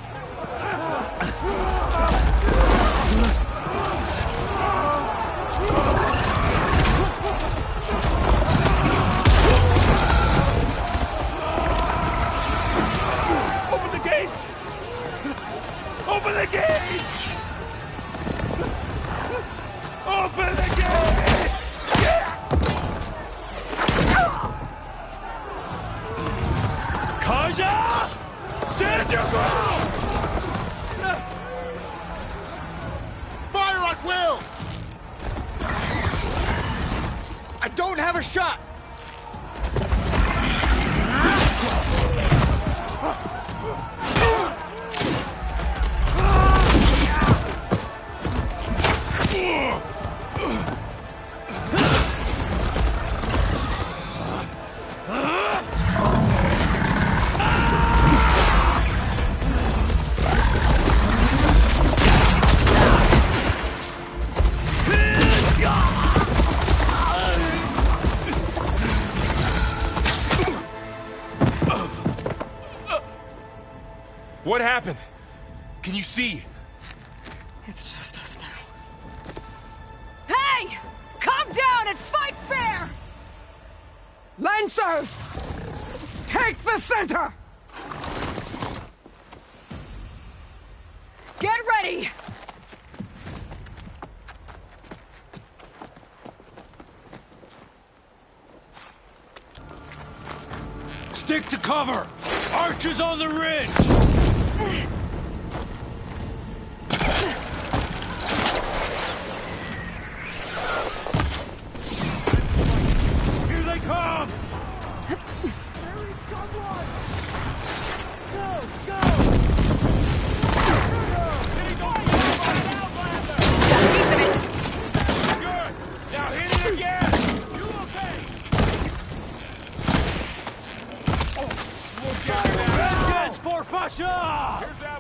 Open the gates! Open the gates! Open the gates! Kaja! Stand your ground! Fire at will! I don't have a shot! What happened? Can you see? It's just us now. Hey! Calm down and fight fair! Lancers! Take the center! Get ready! Stick to cover! Archers on the ridge! Here they come! Good! Now hit it again! You okay? Vengeance for Pasha! Here's that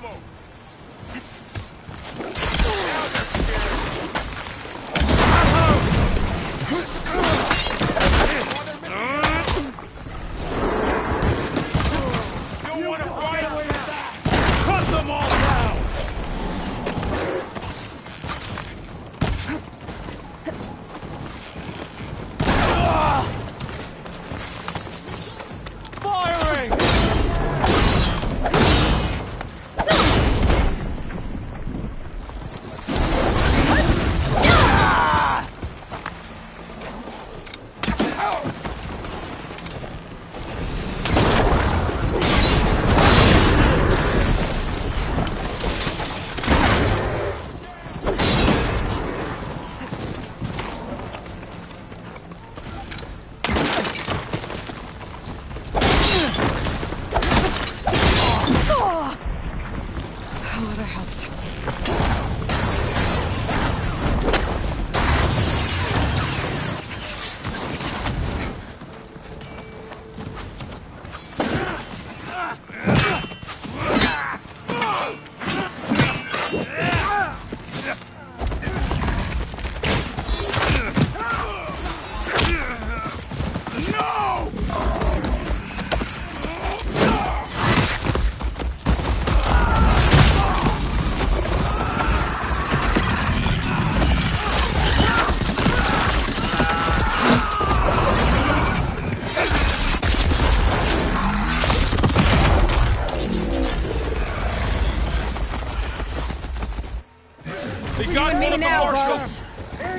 You and me now, marshals. Buzz.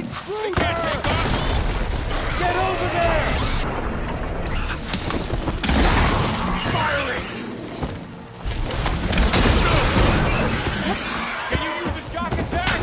Get over there! Firing! Can you use a shock attack?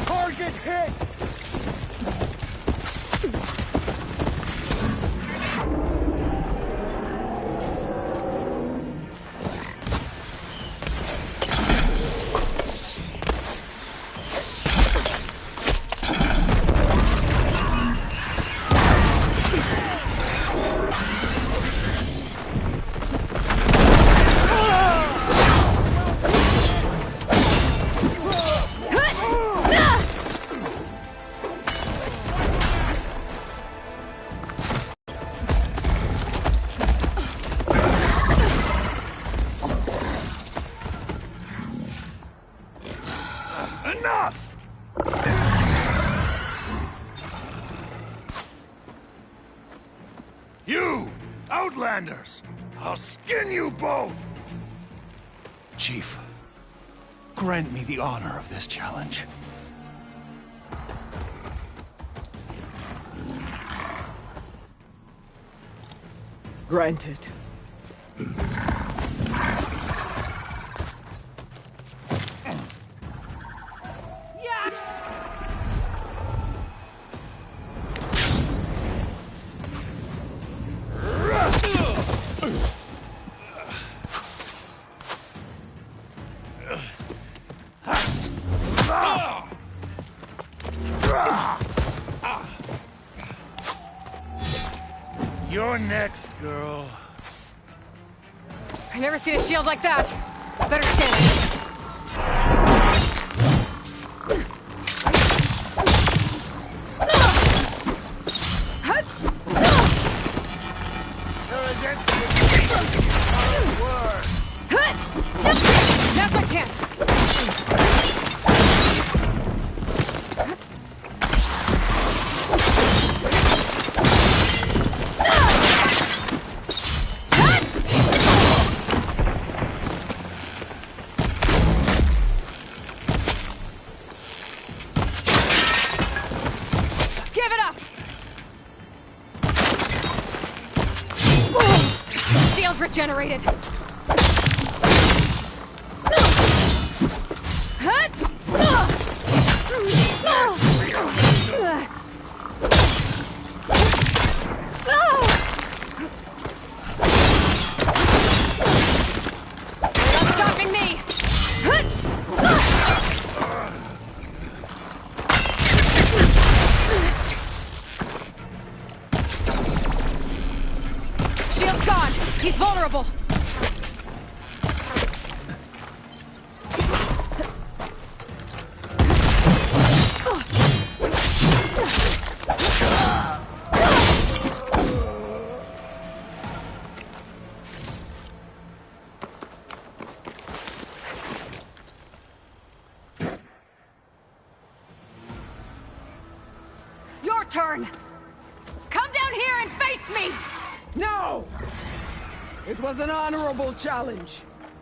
Target hit! Enough! You! Outlanders! I'll skin you both! Chief, grant me the honor of this challenge. Granted. You're next, girl. I've never seen a shield like that. Better stand. Now's my chance. Give it up! Shield regenerated. You're not stopping me! Shield's gone! He's vulnerable! Your turn! Come down here and face me! No! It was an honorable challenge.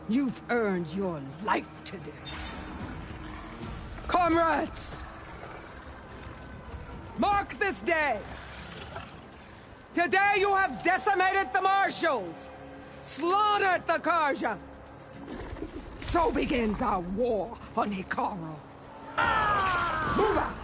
You've earned your life today. Comrades! Mark this day! Today you have decimated the Marshals! Slaughtered the Karja! So begins our war on Hikaru. Move out!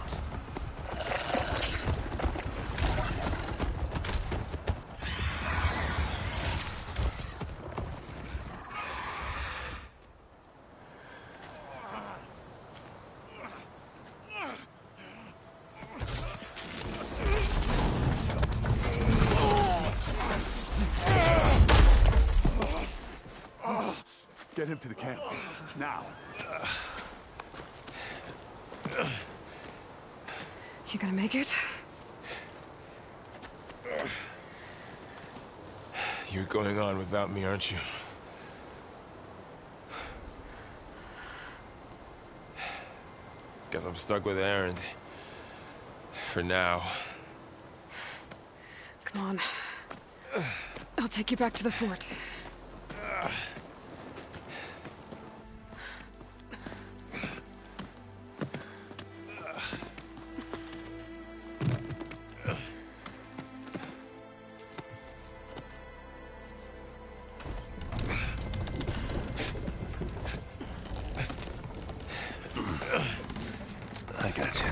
Get him to the camp. Now. You gonna make it? You're going on without me, aren't you? Guess I'm stuck with Aaron. For now. Come on. I'll take you back to the fort. I got you.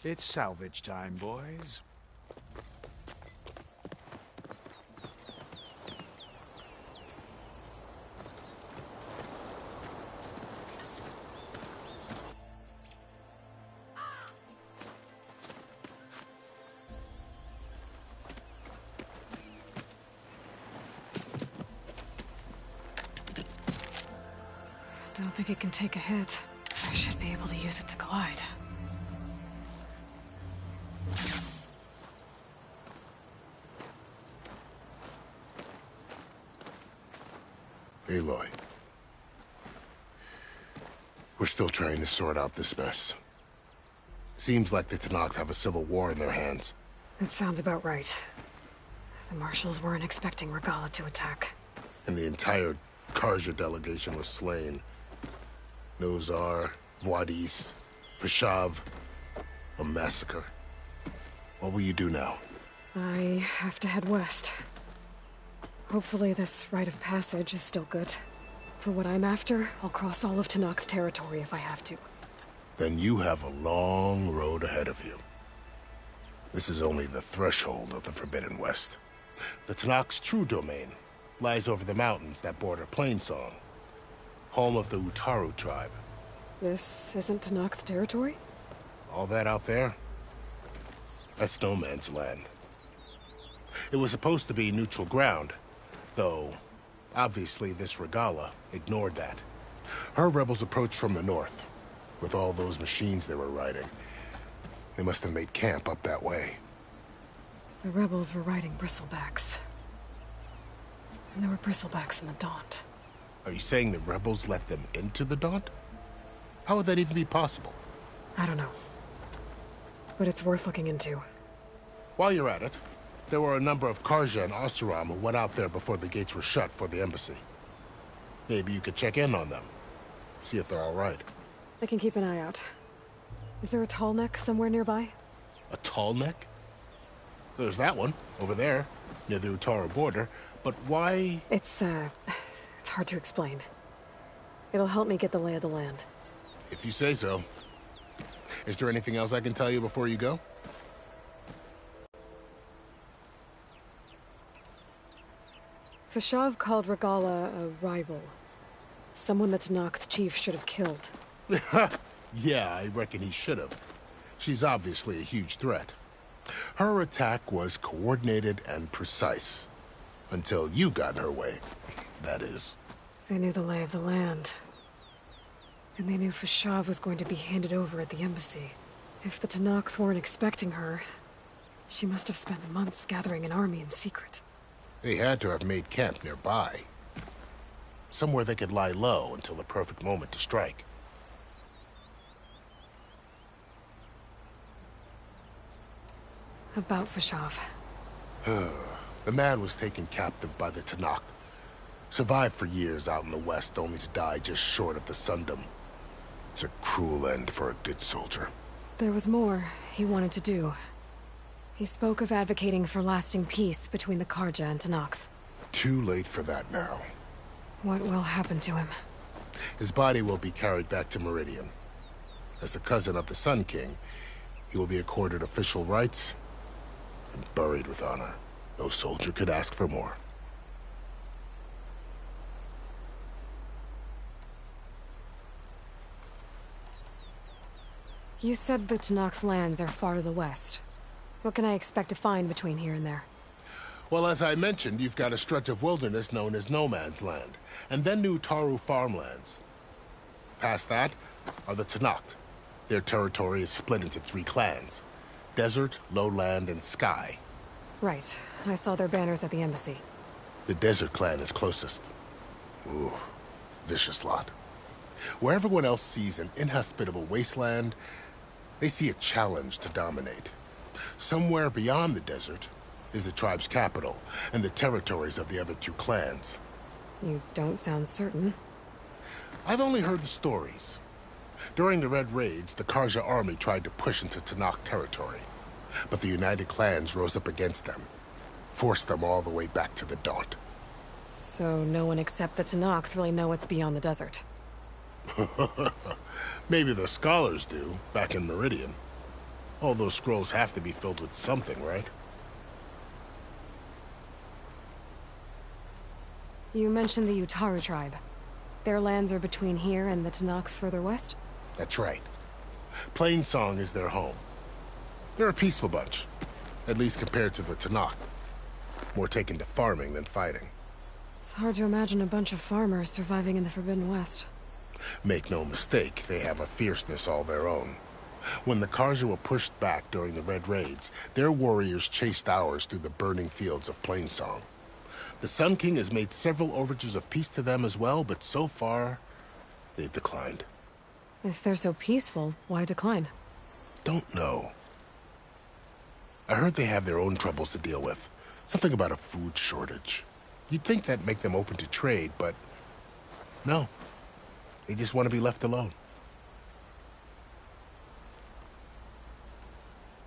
It's salvage time, boys. Don't think it can take a hit. I should be able to use it to glide. Aloy. We're still trying to sort out this mess. Seems like the Tenakth have a civil war in their hands. That sounds about right. The marshals weren't expecting Regala to attack. And the entire Karja delegation was slain. Nozar, Voidis, Vashav. A massacre. What will you do now? I have to head west. Hopefully this rite of passage is still good. For what I'm after, I'll cross all of Tenakth territory if I have to. Then you have a long road ahead of you. This is only the threshold of the Forbidden West. The Tenakth's true domain lies over the mountains that border Plainsong, home of the Utaru tribe. This isn't Tenakth territory? All that out there? That's no man's land. It was supposed to be neutral ground, though obviously this Regala ignored that. Her rebels approached from the north, with all those machines they were riding. They must have made camp up that way. The rebels were riding bristlebacks. And there were bristlebacks in the Daunt. Are you saying the rebels let them into the Daunt? How would that even be possible? I don't know. But it's worth looking into. While you're at it, there were a number of Karja and Oseram who went out there before the gates were shut for the embassy. Maybe you could check in on them. See if they're all right. I can keep an eye out. Is there a tall neck somewhere nearby? A tall neck? There's that one, over there, near the Utaru border. But why? It's hard to explain. It'll help me get the lay of the land. If you say so. Is there anything else I can tell you before you go? Vashav called Regala a rival. Someone that Tenakth chief should have killed. Yeah, I reckon he should have. She's obviously a huge threat. Her attack was coordinated and precise. Until you got in her way, that is. They knew the lay of the land. And they knew Vashav was going to be handed over at the embassy. If the Tenakth weren't expecting her, she must have spent months gathering an army in secret. They had to have made camp nearby. Somewhere they could lie low until the perfect moment to strike. About Fashov. The man was taken captive by the Tanakh. Survived for years out in the west, only to die just short of the Sundom. It's a cruel end for a good soldier. There was more he wanted to do. He spoke of advocating for lasting peace between the Karja and Tanakh. Too late for that now. What will happen to him? His body will be carried back to Meridian. As a cousin of the Sun King, he will be accorded official rights and buried with honor. No soldier could ask for more. You said the Tanakh lands are far to the west. What can I expect to find between here and there? Well, as I mentioned, you've got a stretch of wilderness known as No Man's Land, and then new Taru farmlands. Past that are the Tanakh. Their territory is split into 3 clans: Desert, Lowland, and Sky. Right. I saw their banners at the embassy. The Desert clan is closest. Ooh, vicious lot. Where everyone else sees an inhospitable wasteland, they see a challenge to dominate. Somewhere beyond the desert is the tribe's capital and the territories of the other 2 clans. You don't sound certain. I've only heard the stories. During the Red Raids, the Karja army tried to push into Tanakh territory, but the united clans rose up against them, forced them all the way back to the Daunt. So no one except the Tanakh really know what's beyond the desert. Maybe the scholars do, back in Meridian. All those scrolls have to be filled with something, right? You mentioned the Utaru tribe. Their lands are between here and the Tanakh further west? That's right. Plainsong is their home. They're a peaceful bunch, at least compared to the Tanakh. More taken to farming than fighting. It's hard to imagine a bunch of farmers surviving in the Forbidden West. Make no mistake, they have a fierceness all their own. When the Karja were pushed back during the Red Raids, their warriors chased ours through the burning fields of Plainsong. The Sun King has made several overtures of peace to them as well, but so far, they've declined. If they're so peaceful, why decline? Don't know. I heard they have their own troubles to deal with. Something about a food shortage. You'd think that'd make them open to trade, but no. They just want to be left alone.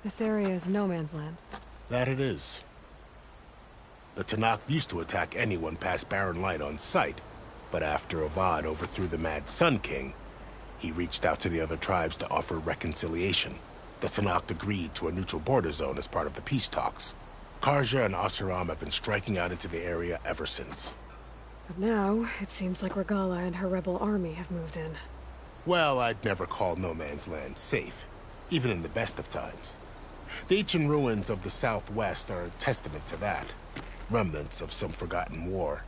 This area is no man's land. That it is. The Tanakh used to attack anyone past Barren Light on sight, but after Avad overthrew the Mad Sun King, he reached out to the other tribes to offer reconciliation. The Tanakh agreed to a neutral border zone as part of the peace talks. Karja and Oseram have been striking out into the area ever since. But now, it seems like Regala and her rebel army have moved in. Well, I'd never call No Man's Land safe, even in the best of times. The ancient ruins of the Southwest are a testament to that. Remnants of some forgotten war.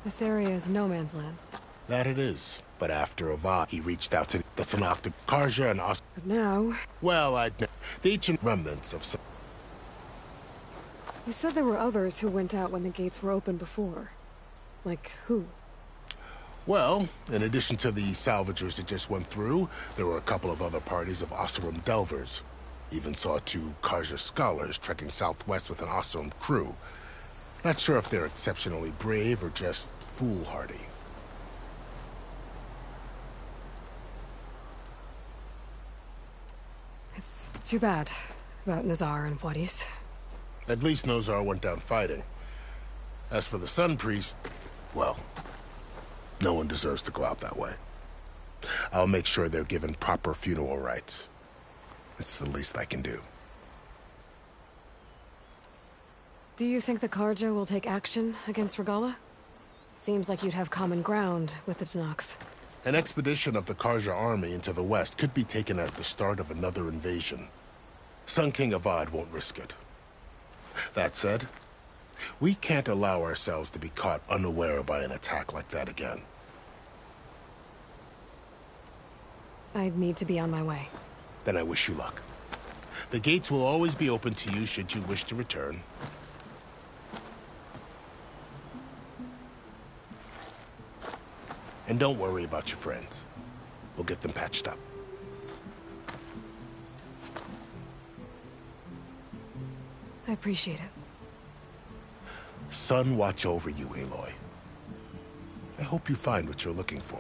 This area is no man's land. That it is. But after Avad, he reached out to the Tanakh, Karja, and Os... But now... Well, the ancient remnants of some... You said there were others who went out when the gates were open before. Like who? Well, in addition to the salvagers that just went through, there were a couple of other parties of Oseram delvers. Even saw 2 Karja scholars trekking southwest with an Oseram crew. Not sure if they're exceptionally brave or just foolhardy. It's too bad about Nazar and Wadis. At least Nozar went down fighting. As for the Sun Priest, well, no one deserves to go out that way. I'll make sure they're given proper funeral rites. It's the least I can do. Do you think the Karja will take action against Regala? Seems like you'd have common ground with the Tenakth. An expedition of the Karja army into the west could be taken as the start of another invasion. Sun King Avad won't risk it. That said, we can't allow ourselves to be caught unaware by an attack like that again. I'd need to be on my way. Then I wish you luck. The gates will always be open to you should you wish to return. And don't worry about your friends. We'll get them patched up. I appreciate it. Sun watch over you, Aloy. I hope you find what you're looking for.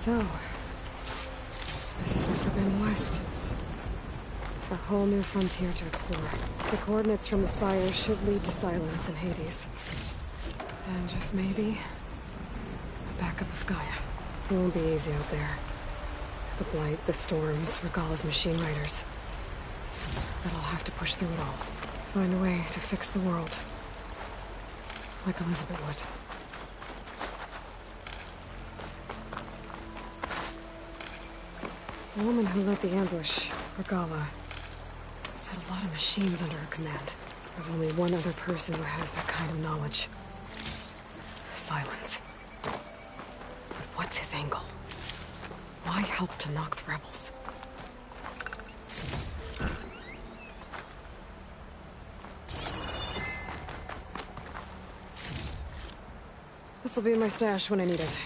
So, this is the Forbidden West. A whole new frontier to explore. The coordinates from the spires should lead to Silence and Hades. And just maybe, a backup of Gaia. It won't be easy out there. The Blight, the Storms, Regala's machine riders. But I'll have to push through it all. Find a way to fix the world. Like Elizabeth would. The woman who led the ambush, Regala, had a lot of machines under her command. There's only one other person who has that kind of knowledge. Silence. But what's his angle? Why help to knock the rebels? This'll be in my stash when I need it.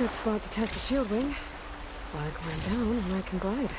Good spot to test the shield wing. Flag went down and I can glide.